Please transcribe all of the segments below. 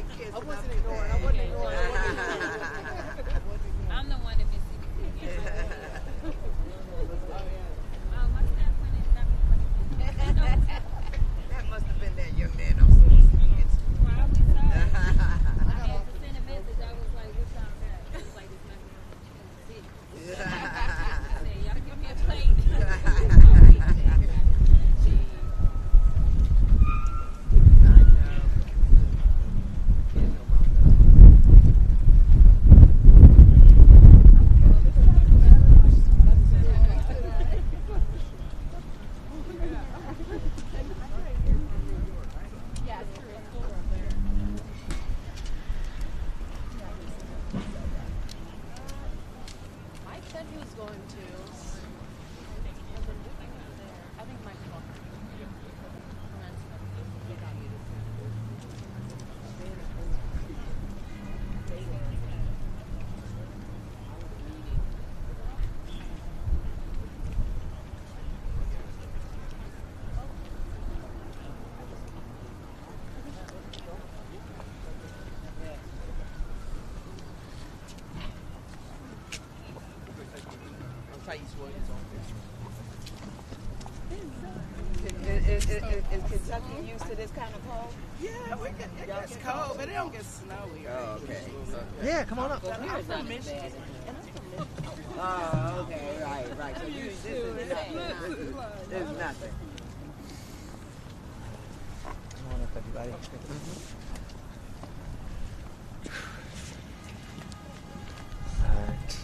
big kiss. I wasn't ignoring. I wasn't ignoring. I'm the one that been sitting here. My staff went in. That must have been that young man on social media. Probably so. I had to send a message. I was like, "What y'all got?" It was like this nothing. I said, "Y'all give me a plate." Is Kentucky used to this kind of cold? Yeah, it gets cold, but it don't get snowy. Oh, okay. Yeah, come on up. I'm from Michigan. Oh, okay, right. So you this is nothing. Come on up, everybody. All right.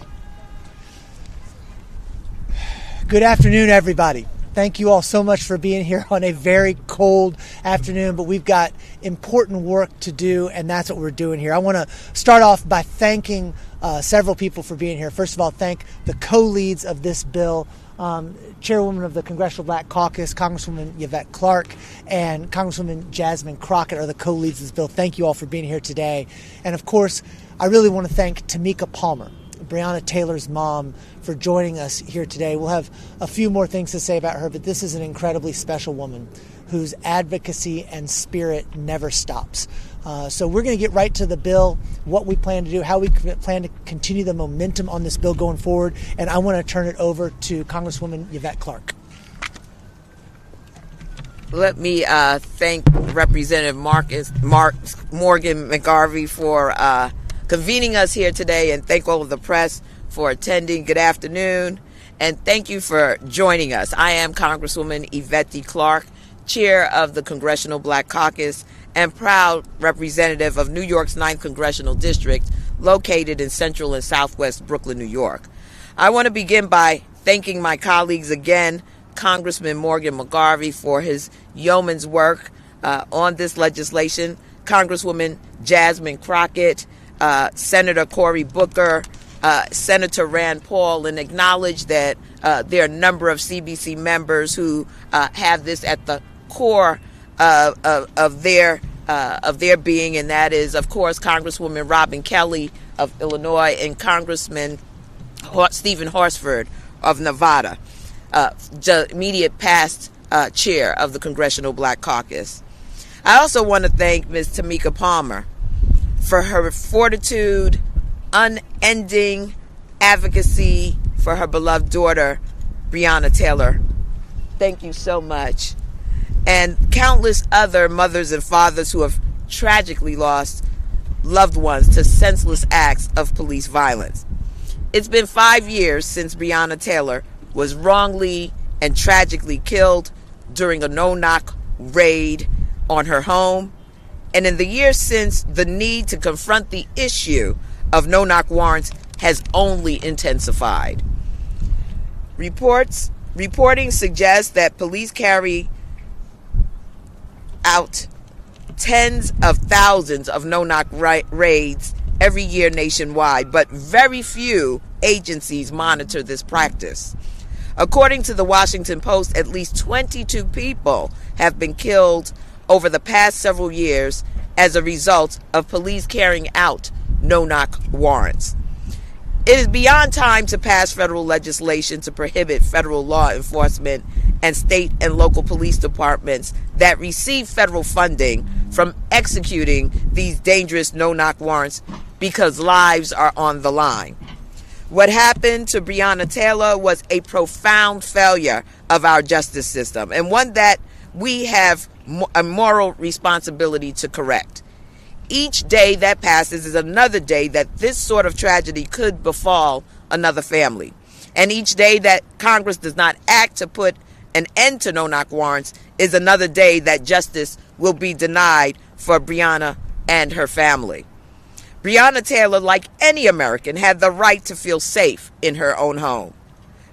Good afternoon, everybody. Thank you all so much for being here on a very cold afternoon, but we've got important work to do, and that's what we're doing here. I want to start off by thanking several people for being here. First of all, thank the co-leads of this bill, Chairwoman of the Congressional Black Caucus, Congresswoman Yvette Clarke, and Congresswoman Jasmine Crockett are the co-leads of this bill. Thank you all for being here today. And of course, I really want to thank Tamika Palmer, Breonna Taylor's mom, for joining us here today. We'll have a few more things to say about her, but this is an incredibly special woman whose advocacy and spirit never stops. So we're going to get right to the bill, what we plan to do, how we plan to continue the momentum on this bill going forward, and I want to turn it over to Congresswoman Yvette Clarke. Let me thank Representative Morgan McGarvey for convening us here today, and thank all of the press for attending. Good afternoon, and thank you for joining us. I am Congresswoman Yvette Clarke, chair of the Congressional Black Caucus and proud representative of New York's 9th Congressional District, located in central and southwest Brooklyn, New York. I want to begin by thanking my colleagues again, Congressman Morgan McGarvey, for his yeoman's work on this legislation, Congresswoman Jasmine Crockett, Senator Cory Booker, Senator Rand Paul, and acknowledge that there are a number of CBC members who have this at the core of their being, and that is, of course, Congresswoman Robin Kelly of Illinois and Congressman Stephen Horsford of Nevada, immediate past chair of the Congressional Black Caucus. I also want to thank Ms. Tamika Palmer for her fortitude, unending advocacy for her beloved daughter, Breonna Taylor. Thank you so much. And countless other mothers and fathers who have tragically lost loved ones to senseless acts of police violence. It's been 5 years since Breonna Taylor was wrongly and tragically killed during a no-knock raid on her home. And in the years since, the need to confront the issue of no-knock warrants has only intensified. Reporting suggests that police carry out tens of thousands of no-knock raids every year nationwide, but very few agencies monitor this practice. According to the Washington Post, at least 22 people have been killed over the past several years as a result of police carrying out no-knock warrants. It is beyond time to pass federal legislation to prohibit federal law enforcement and state and local police departments that receive federal funding from executing these dangerous no-knock warrants because lives are on the line. What happened to Breonna Taylor was a profound failure of our justice system, and one that we have a moral responsibility to correct. Each day that passes is another day that this sort of tragedy could befall another family. And each day that Congress does not act to put an end to no-knock warrants is another day that justice will be denied for Breonna and her family. Breonna Taylor, like any American, had the right to feel safe in her own home.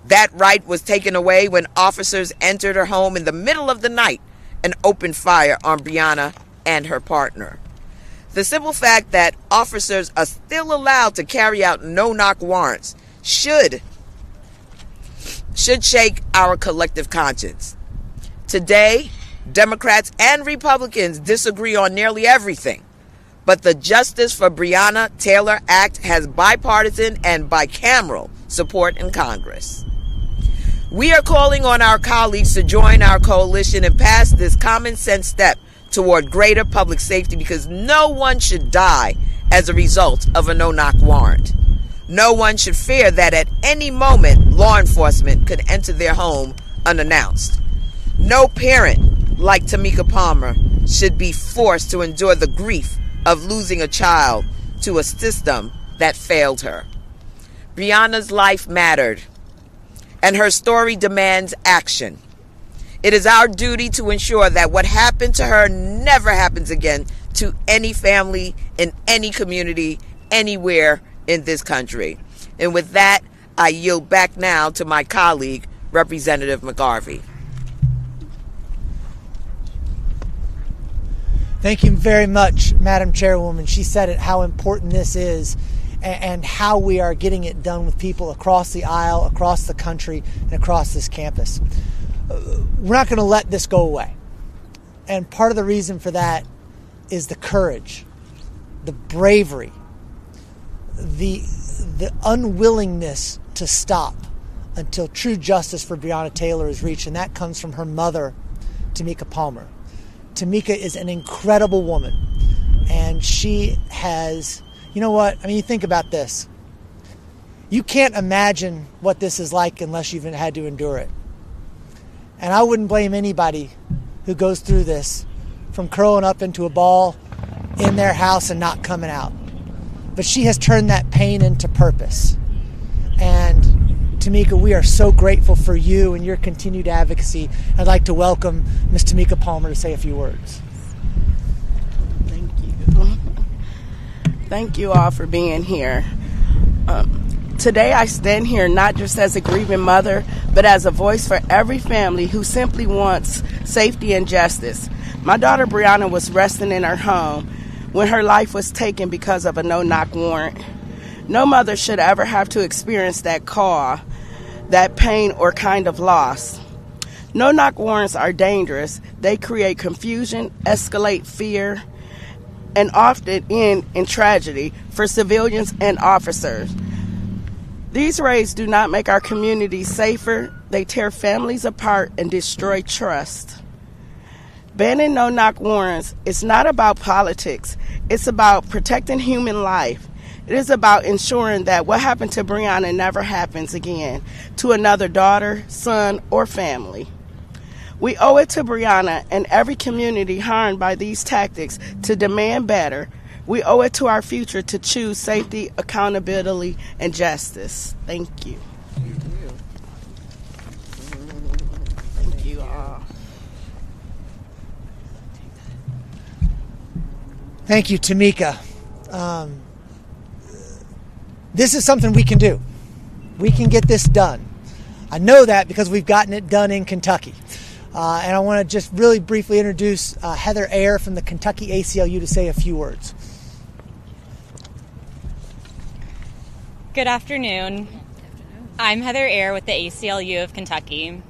That right was taken away when officers entered her home in the middle of the night and opened fire on Breonna and her partner. The simple fact that officers are still allowed to carry out no-knock warrants should shake our collective conscience. Today, Democrats and Republicans disagree on nearly everything, but the Justice for Breonna Taylor Act has bipartisan and bicameral support in Congress. We are calling on our colleagues to join our coalition and pass this common sense step toward greater public safety, because no one should die as a result of a no-knock warrant. No one should fear that at any moment law enforcement could enter their home unannounced. No parent like Tamika Palmer should be forced to endure the grief of losing a child to a system that failed her. Breonna's life mattered, and her story demands action. It is our duty to ensure that what happened to her never happens again to any family in any community anywhere in this country. And with that, I yield back now to my colleague, Representative McGarvey. Thank you very much, Madam Chairwoman. She said it, how important this is and how we are getting it done with people across the aisle, across the country, and across this campus. We're not going to let this go away. And part of the reason for that is the courage, the bravery, the unwillingness to stop until true justice for Breonna Taylor is reached. And that comes from her mother, Tamika Palmer. Tamika is an incredible woman. And she has, you know what? I mean, you think about this. You can't imagine what this is like unless you've had to endure it. And I wouldn't blame anybody who goes through this from curling up into a ball in their house and not coming out. But she has turned that pain into purpose. And Tamika, we are so grateful for you and your continued advocacy. I'd like to welcome Ms. Tamika Palmer to say a few words. Thank you. Thank you all for being here. Today I stand here not just as a grieving mother, but as a voice for every family who simply wants safety and justice. My daughter Breonna was resting in her home when her life was taken because of a no-knock warrant. No mother should ever have to experience that call, that pain, or kind of loss. No-knock warrants are dangerous. They create confusion, escalate fear, and often end in tragedy for civilians and officers. These raids do not make our communities safer. They tear families apart and destroy trust. Banning no-knock warrants is not about politics. It's about protecting human life. It is about ensuring that what happened to Breonna never happens again to another daughter, son, or family. We owe it to Breonna and every community harmed by these tactics to demand better. We owe it to our future to choose safety, accountability, and justice. Thank you. Thank you all. Thank you, Tamika. This is something we can do. We can get this done. I know that because we've gotten it done in Kentucky. And I want to just really briefly introduce Heather Ayer from the Kentucky ACLU to say a few words. Good afternoon. I'm Heather Ayer with the ACLU of Kentucky.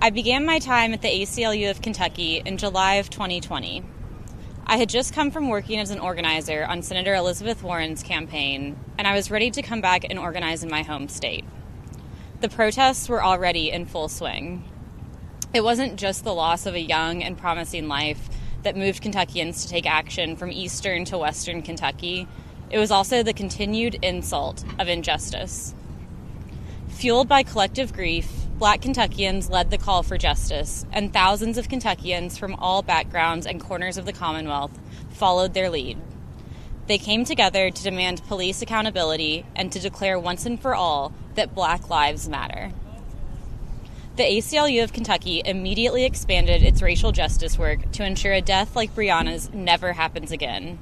I began my time at the ACLU of Kentucky in July of 2020. I had just come from working as an organizer on Senator Elizabeth Warren's campaign, and I was ready to come back and organize in my home state. The protests were already in full swing. It wasn't just the loss of a young and promising life that moved Kentuckians to take action from eastern to western Kentucky. It was also the continued insult of injustice. Fueled by collective grief, Black Kentuckians led the call for justice, and thousands of Kentuckians from all backgrounds and corners of the Commonwealth followed their lead. They came together to demand police accountability and to declare once and for all that Black lives matter. The ACLU of Kentucky immediately expanded its racial justice work to ensure a death like Breonna's never happens again.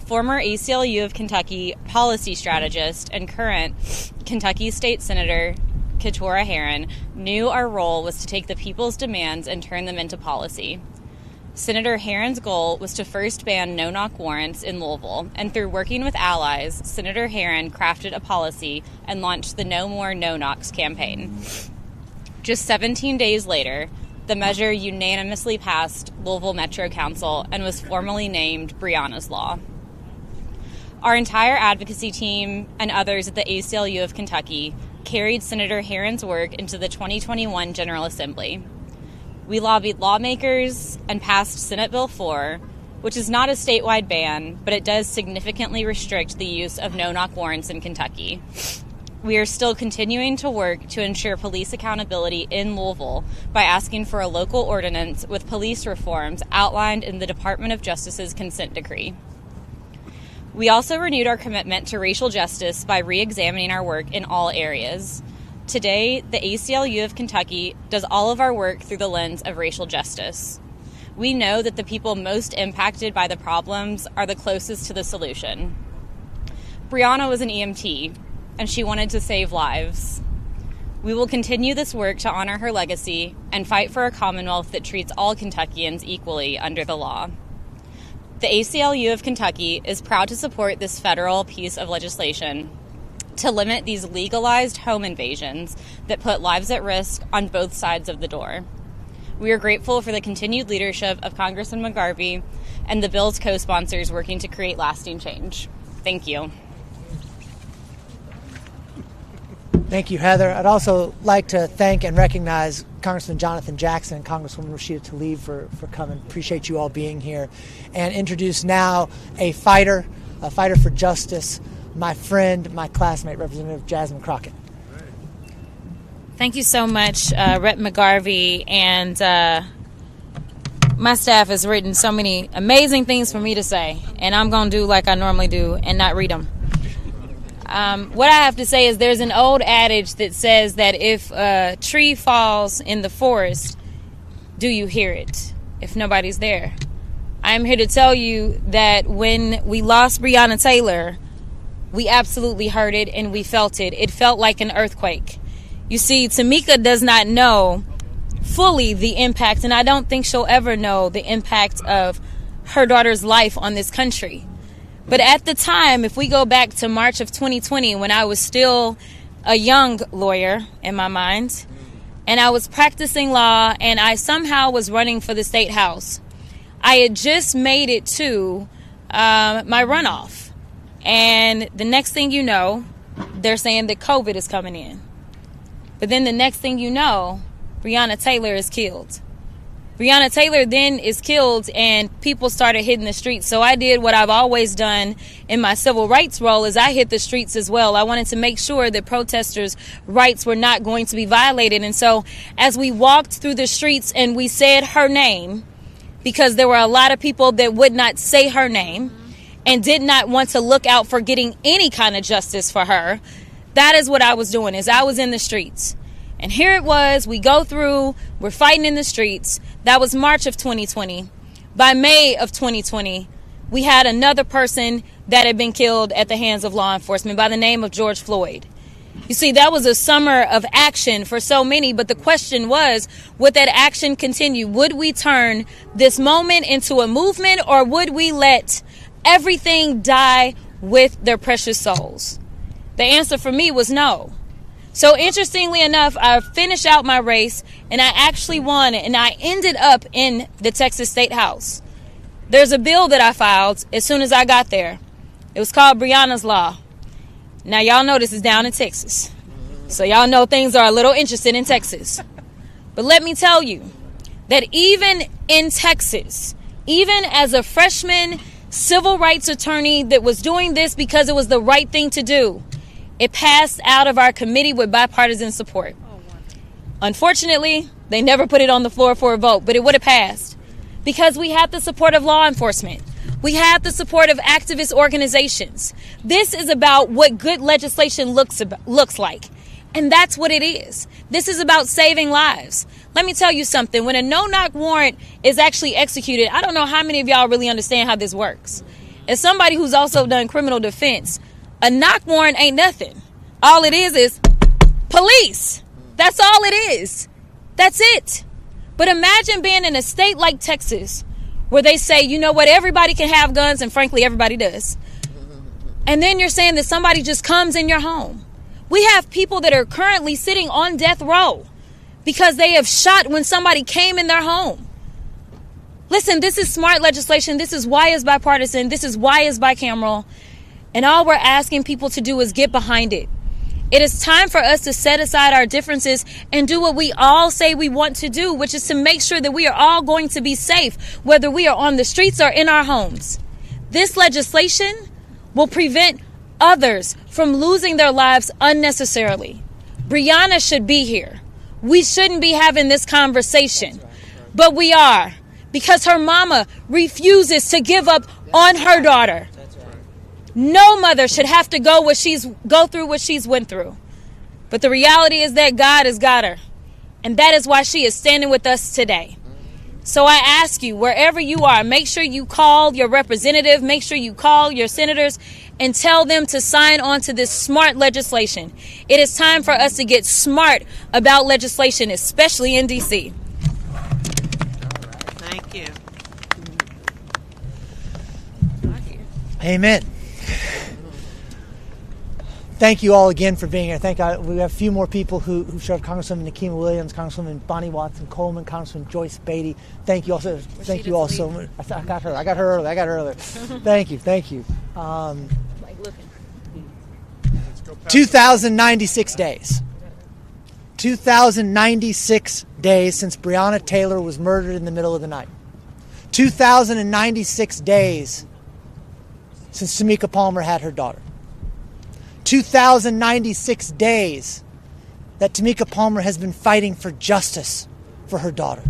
Former ACLU of Kentucky policy strategist and current Kentucky State Senator Keturah Herron knew our role was to take the people's demands and turn them into policy. Senator Herron's goal was to first ban no-knock warrants in Louisville, and through working with allies, Senator Herron crafted a policy and launched the No More No-Knocks campaign. Just 17 days later, the measure unanimously passed Louisville Metro Council and was formally named Breonna's Law. Our entire advocacy team and others at the ACLU of Kentucky carried Senator Herron's work into the 2021 General Assembly. We lobbied lawmakers and passed Senate Bill 4, which is not a statewide ban, but it does significantly restrict the use of no-knock warrants in Kentucky. We are still continuing to work to ensure police accountability in Louisville by asking for a local ordinance with police reforms outlined in the Department of Justice's consent decree. We also renewed our commitment to racial justice by re-examining our work in all areas. Today, the ACLU of Kentucky does all of our work through the lens of racial justice. We know that the people most impacted by the problems are the closest to the solution. Breonna was an EMT, and she wanted to save lives. We will continue this work to honor her legacy and fight for a Commonwealth that treats all Kentuckians equally under the law. The ACLU of Kentucky is proud to support this federal piece of legislation to limit these legalized home invasions that put lives at risk on both sides of the door. We are grateful for the continued leadership of Congressman McGarvey and the bill's co-sponsors working to create lasting change. Thank you. Thank you, Heather. I'd also like to thank and recognize Congressman Jonathan Jackson and Congresswoman Rashida Tlaib for coming. Appreciate you all being here. And introduce now a fighter for justice, my friend, my classmate, Representative Jasmine Crockett. Thank you so much, Rep. McGarvey, and my staff has written so many amazing things for me to say, and I'm going to do like I normally do and not read them. What I have to say is there's an old adage that says that if a tree falls in the forest, do you hear it if nobody's there? I'm here to tell you that when we lost Breonna Taylor, we absolutely heard it and we felt it. It felt like an earthquake. You see, Tamika does not know fully the impact, and I don't think she'll ever know the impact of her daughter's life on this country. But at the time, if we go back to March of 2020, when I was still a young lawyer in my mind, and I was practicing law, and I somehow was running for the state house, I had just made it to my runoff. And the next thing you know, they're saying that COVID is coming in. But then the next thing you know, Breonna Taylor is killed. Breonna Taylor then is killed and people started hitting the streets. So I did what I've always done in my civil rights role, is I hit the streets as well. I wanted to make sure that protesters' rights were not going to be violated. And so as we walked through the streets and we said her name, because there were a lot of people that would not say her name and did not want to look out for getting any kind of justice for her, that is what I was doing, is I was in the streets. And here it was, we go through, we're fighting in the streets. That was March of 2020. By May of 2020, we had another person that had been killed at the hands of law enforcement by the name of George Floyd. You see, that was a summer of action for so many, but the question was, would that action continue? Would we turn this moment into a movement, or would we let everything die with their precious souls? The answer for me was no. So interestingly enough, I finished out my race and I actually won, and I ended up in the Texas State House. There's a bill that I filed as soon as I got there. It was called Breonna's Law. Now y'all know this is down in Texas. So y'all know things are a little interesting in Texas. But let me tell you that even in Texas, even as a freshman civil rights attorney that was doing this because it was the right thing to do, it passed out of our committee with bipartisan support. Unfortunately, they never put it on the floor for a vote, but it would have passed because we have the support of law enforcement. We have the support of activist organizations. This is about what good legislation looks like. And that's what it is. This is about saving lives. Let me tell you something. When a no-knock warrant is actually executed, I don't know how many of y'all really understand how this works. As somebody who's also done criminal defense, a knock warrant ain't nothing. All it is police. That's all it is. That's it. But imagine being in a state like Texas where they say, you know what, everybody can have guns, and frankly, everybody does. And then you're saying that somebody just comes in your home. We have people that are currently sitting on death row because they have shot when somebody came in their home. Listen, this is smart legislation. This is why it's bipartisan. This is why it's bicameral. And all we're asking people to do is get behind it. It is time for us to set aside our differences and do what we all say we want to do, which is to make sure that we are all going to be safe, whether we are on the streets or in our homes. This legislation will prevent others from losing their lives unnecessarily. Breonna should be here. We shouldn't be having this conversation, but we are, because her mama refuses to give up on her daughter. No mother should have to go through what she's went through. But the reality is that God has got her. And that is why she is standing with us today. So I ask you, wherever you are, make sure you call your representative, make sure you call your senators and tell them to sign on to this smart legislation. It is time for us to get smart about legislation, especially in D.C. Thank you. Amen. Thank you all again for being here. We have a few more people who showed up. Congresswoman Nikema Williams, Congresswoman Bonnie Watson Coleman, Congresswoman Joyce Beatty. Thank you also. Thank you all so much. I got her earlier. Thank you. 2,096 days. 2,096 days since Breonna Taylor was murdered in the middle of the night. 2,096 days since Tamika Palmer had her daughter. 2,096 days that Tamika Palmer has been fighting for justice for her daughter.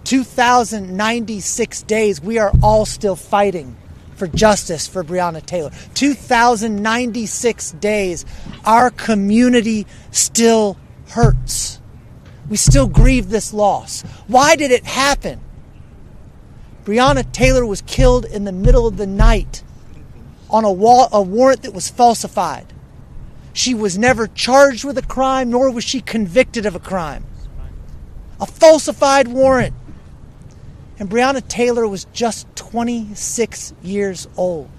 2,096 days we are all still fighting for justice for Breonna Taylor. 2,096 days our community still hurts. We still grieve this loss. Why did it happen? Breonna Taylor was killed in the middle of the night on a warrant that was falsified. She was never charged with a crime, nor was she convicted of a crime. A falsified warrant. And Breonna Taylor was just 26 years old.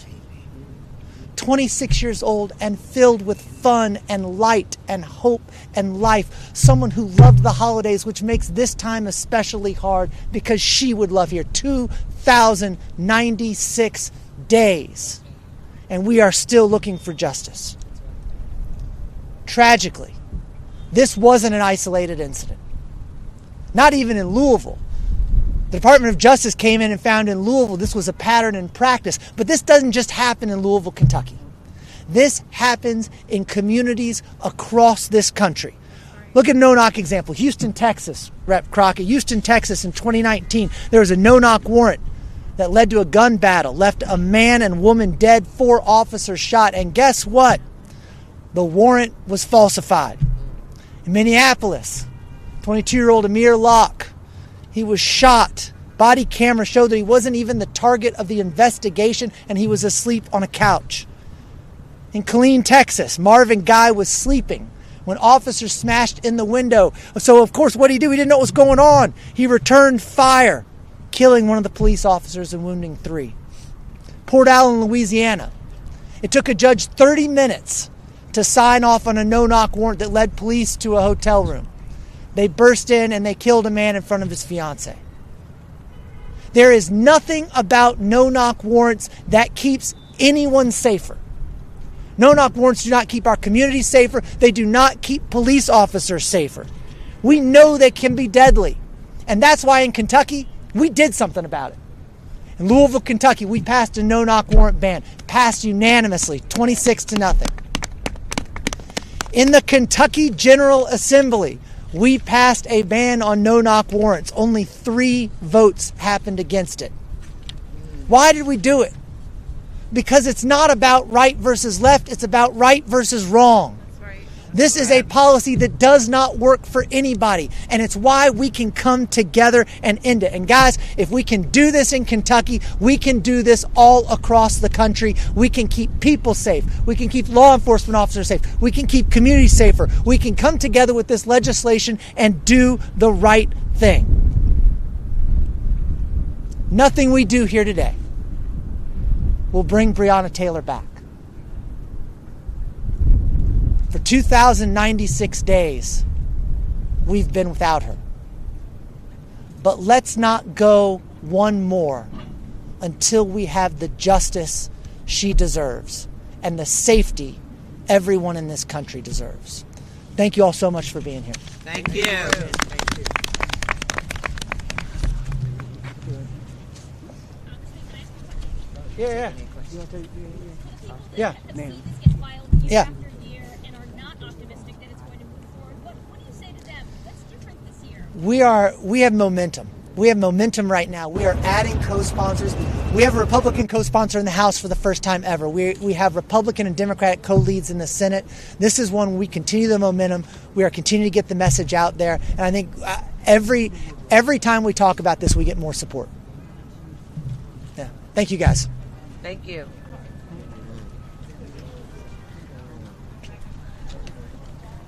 26 years old and filled with fun and light and hope and life. Someone who loved the holidays, which makes this time especially hard because she would love here. 2,096 days. And we are still looking for justice. Tragically, this wasn't an isolated incident. Not even in Louisville. The Department of Justice came in and found in Louisville this was a pattern in practice. But this doesn't just happen in Louisville, Kentucky. This happens in communities across this country. Look at a no-knock example. Houston, Texas, Rep. Crockett. Houston, Texas in 2019, there was a no-knock warrant that led to a gun battle, left a man and woman dead, 4 officers shot. And guess what? The warrant was falsified. In Minneapolis, 22-year-old Amir Locke, he was shot. Body camera showed that he wasn't even the target of the investigation and he was asleep on a couch. In Killeen, Texas, Marvin Guy was sleeping when officers smashed in the window. So, of course, what did he do? He didn't know what was going on. He returned fire, killing one of the police officers and wounding 3. Port Allen, Louisiana. It took a judge 30 minutes to sign off on a no-knock warrant that led police to a hotel room. They burst in and they killed a man in front of his fiancée. There is nothing about no-knock warrants that keeps anyone safer. No-knock warrants do not keep our communities safer. They do not keep police officers safer. We know they can be deadly. And that's why in Kentucky, we did something about it. In Louisville, Kentucky, we passed a no-knock warrant ban. Passed unanimously, 26-0. In the Kentucky General Assembly, we passed a ban on no-knock warrants. Only 3 votes happened against it. Why did we do it? Because it's not about right versus left, it's about right versus wrong. This is a policy that does not work for anybody, and it's why we can come together and end it. And guys, if we can do this in Kentucky, we can do this all across the country. We can keep people safe. We can keep law enforcement officers safe. We can keep communities safer. We can come together with this legislation and do the right thing. Nothing we do here today will bring Breonna Taylor back. For 2,096 days, we've been without her. But let's not go one more until we have the justice she deserves and the safety everyone in this country deserves. Thank you all so much for being here. Thank you. Yeah. Yeah. Yeah. We have momentum. We have momentum right now. We are adding co-sponsors. We have a Republican co-sponsor in the House for the first time ever. We have Republican and Democratic co-leads in the Senate. This is one where we continue the momentum. We are continuing to get the message out there. And I think every time we talk about this, we get more support. Yeah. Thank you, guys. Thank you.